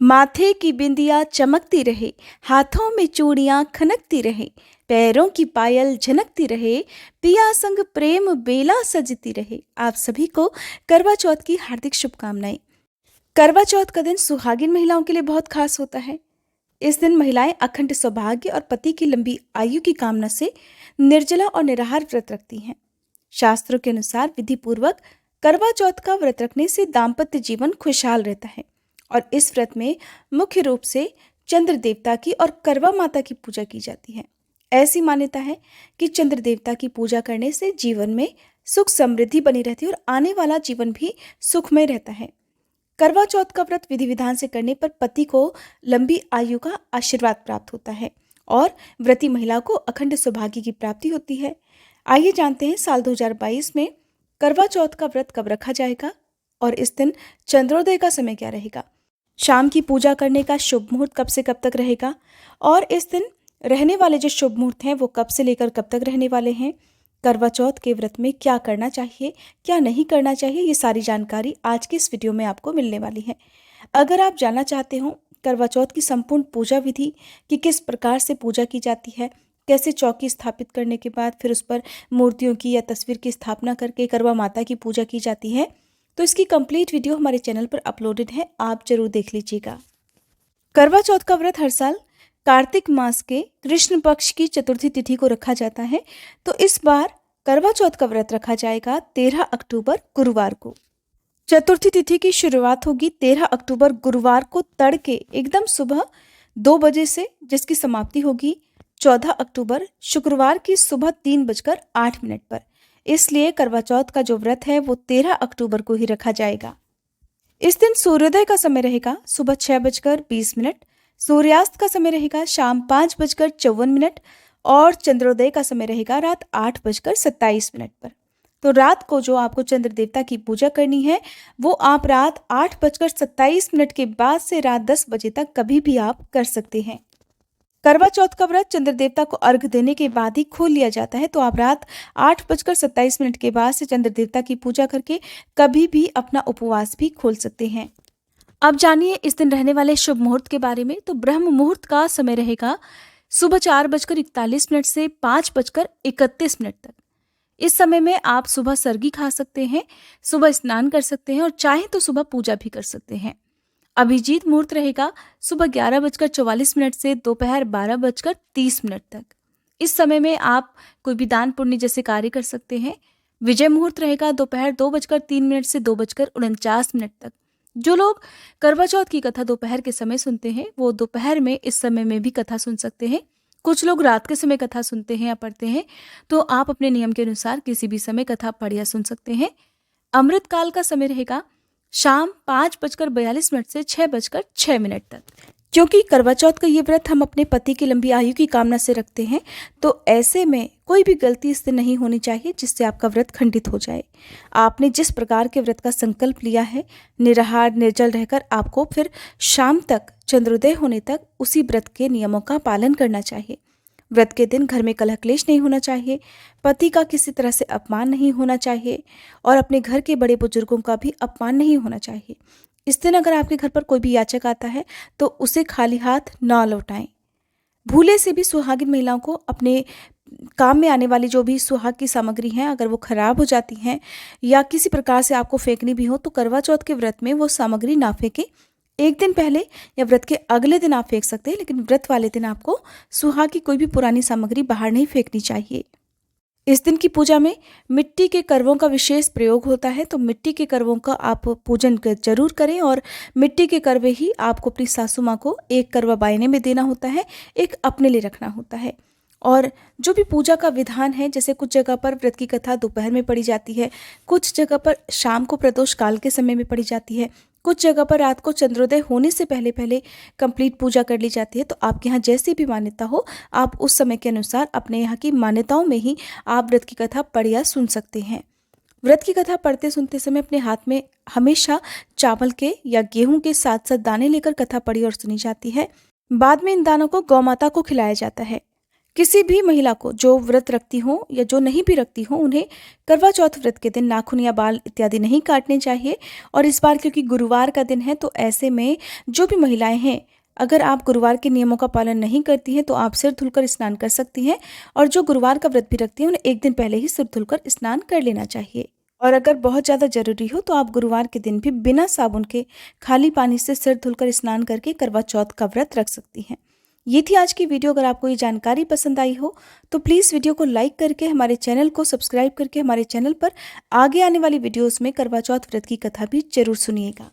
माथे की बिंदिया चमकती रहे, हाथों में चूड़ियां खनकती रहे, पैरों की पायल झनकती रहे, पिया संग प्रेम बेला सजती रहे। आप सभी को करवा चौथ की हार्दिक शुभकामनाएं। करवा चौथ का दिन सुहागिन महिलाओं के लिए बहुत खास होता है। इस दिन महिलाएं अखंड सौभाग्य और पति की लंबी आयु की कामना से निर्जला और निराहार व्रत रखती हैं। शास्त्रों के अनुसार विधि पूर्वक करवा चौथ का व्रत रखने से दाम्पत्य जीवन खुशहाल रहता है और इस व्रत में मुख्य रूप से चंद्र देवता की और करवा माता की पूजा की जाती है। ऐसी मान्यता है कि चंद्र देवता की पूजा करने से जीवन में सुख समृद्धि बनी रहती है और आने वाला जीवन भी सुखमय रहता है। करवा चौथ का व्रत विधि विधान से करने पर पति को लंबी आयु का आशीर्वाद प्राप्त होता है और व्रती महिला को अखंड सौभाग्य की प्राप्ति होती है। आइए जानते हैं साल 2022 में करवा चौथ का व्रत कब रखा जाएगा और इस दिन चंद्रोदय का समय क्या रहेगा। शाम की पूजा करने का शुभ मुहूर्त कब से कब तक रहेगा और इस दिन रहने वाले जो शुभ मुहूर्त हैं वो कब से लेकर कब तक रहने वाले हैं। करवा चौथ के व्रत में क्या करना चाहिए, क्या नहीं करना चाहिए, ये सारी जानकारी आज की इस वीडियो में आपको मिलने वाली है। अगर आप जानना चाहते हो करवा चौथ की संपूर्ण पूजा विधि कि किस प्रकार से पूजा की जाती है, कैसे चौकी स्थापित करने के बाद फिर उस पर मूर्तियों की या तस्वीर की स्थापना करके करवा माता की पूजा की जाती है, तो इसकी कंप्लीट वीडियो हमारे चैनल पर अपलोडेड है, आप जरूर देख लीजिएगा। करवा चौथ का व्रत हर साल कार्तिक मास के कृष्ण पक्ष की चतुर्थी तिथि को रखा जाता है, तो इस बार करवा चौथ का व्रत रखा जाएगा 13 अक्टूबर गुरुवार को। चतुर्थी तिथि की शुरुआत होगी 13 अक्टूबर गुरुवार को तड़के एकदम सुबह 2 बजे से, जिसकी समाप्ति होगी 14 अक्टूबर शुक्रवार की सुबह 3:08 पर। इसलिए करवा चौथ का जो व्रत है वो 13 अक्टूबर को ही रखा जाएगा। इस दिन सूर्योदय का समय रहेगा सुबह 6:20, सूर्यास्त का समय रहेगा शाम 5:54 और चंद्रोदय का समय रहेगा रात 8:27 पर। तो रात को जो आपको चंद्र देवता की पूजा करनी है वो आप रात 8:27 के बाद से रात 10 बजे तक कभी भी आप कर सकते हैं। करवा चौथ का व्रत चंद्र देवता को अर्घ देने के बाद ही खोल लिया जाता है, तो आप रात 8:27 के बाद से चंद्र देवता की पूजा करके कभी भी अपना उपवास भी खोल सकते हैं। अब जानिए इस दिन रहने वाले शुभ मुहूर्त के बारे में। तो ब्रह्म मुहूर्त का समय रहेगा सुबह 4:41 से 5:31 तक। इस समय में आप सुबह सरगी खा सकते हैं, सुबह स्नान कर सकते हैं और चाहे तो सुबह पूजा भी कर सकते हैं। अभिजीत मुहूर्त रहेगा सुबह 11:44 से दोपहर 12:30 तक। इस समय में आप कोई भी दान पुण्य जैसे कार्य कर सकते हैं। विजय मुहूर्त रहेगा दोपहर 2:03 से 2:49 तक। जो लोग करवा चौथ की कथा दोपहर के समय सुनते हैं वो दोपहर में इस समय में भी कथा सुन सकते हैं। कुछ लोग रात के समय कथा सुनते हैं या पढ़ते हैं, तो आप अपने नियम के अनुसार किसी भी समय कथा पढ़ या सुन सकते हैं। अमृत काल का समय रहेगा शाम 5:42 से 6:06 तक। क्योंकि करवा चौथ का ये व्रत हम अपने पति की लंबी आयु की कामना से रखते हैं, तो ऐसे में कोई भी गलती इससे नहीं होनी चाहिए जिससे आपका व्रत खंडित हो जाए। आपने जिस प्रकार के व्रत का संकल्प लिया है, निराहार निर्जल रहकर आपको फिर शाम तक चंद्रोदय होने तक उसी व्रत के नियमों का पालन करना चाहिए। व्रत के दिन घर में कलह क्लेश नहीं होना चाहिए, पति का किसी तरह से अपमान नहीं होना चाहिए और अपने घर के बड़े बुजुर्गों का भी अपमान नहीं होना चाहिए। इस दिन अगर आपके घर पर कोई भी याचक आता है तो उसे खाली हाथ ना लौटाएं। भूले से भी सुहागिन महिलाओं को अपने काम में आने वाली जो भी सुहाग की सामग्री हैं अगर वो खराब हो जाती हैं या किसी प्रकार से आपको फेंकनी भी हो, तो करवा चौथ के व्रत में वो सामग्री ना फेंकें। एक दिन पहले या व्रत के अगले दिन आप फेंक सकते हैं, लेकिन व्रत वाले दिन आपको सुहाग की कोई भी पुरानी सामग्री बाहर नहीं फेंकनी चाहिए। इस दिन की पूजा में मिट्टी के करवों का विशेष प्रयोग होता है, तो मिट्टी के करवों का आप पूजन जरूर करें और मिट्टी के करवे ही आपको अपनी सासू माँ को एक करवा बायने में देना होता है, एक अपने लिए रखना होता है। और जो भी पूजा का विधान है, जैसे कुछ जगह पर व्रत की कथा दोपहर में पढ़ी जाती है, कुछ जगह पर शाम को प्रदोष काल के समय में पढ़ी जाती है, कुछ जगह पर रात को चंद्रोदय होने से पहले पहले कंप्लीट पूजा कर ली जाती है। तो आपके यहाँ जैसी भी मान्यता हो, आप उस समय के अनुसार अपने यहाँ की मान्यताओं में ही आप व्रत की कथा पढ़ या सुन सकते हैं। व्रत की कथा पढ़ते सुनते समय अपने हाथ में हमेशा चावल के या गेहूं के साथ साथ दाने लेकर कथा पढ़ी और सुनी जाती है। बाद में इन दानों को गौ माता को खिलाया जाता है। किसी भी महिला को जो व्रत रखती हो या जो नहीं भी रखती हो, उन्हें करवा चौथ व्रत के दिन नाखून या बाल इत्यादि नहीं काटने चाहिए। और इस बार क्योंकि गुरुवार का दिन है, तो ऐसे में जो भी महिलाएं हैं, अगर आप गुरुवार के नियमों का पालन नहीं करती हैं तो आप सिर धुलकर स्नान कर सकती हैं। और जो गुरुवार का व्रत भी रखती हैं, उन्हें एक दिन पहले ही सिर धुलकर स्नान कर लेना चाहिए। और अगर बहुत ज़्यादा ज़रूरी हो तो आप गुरुवार के दिन भी बिना साबुन के खाली पानी से सिर धुलकर स्नान करके करवा चौथ का व्रत रख सकती हैं। ये थी आज की वीडियो। अगर आपको ये जानकारी पसंद आई हो तो प्लीज़ वीडियो को लाइक करके हमारे चैनल को सब्सक्राइब करके हमारे चैनल पर आगे आने वाली वीडियोस में करवा चौथ व्रत की कथा भी जरूर सुनिएगा।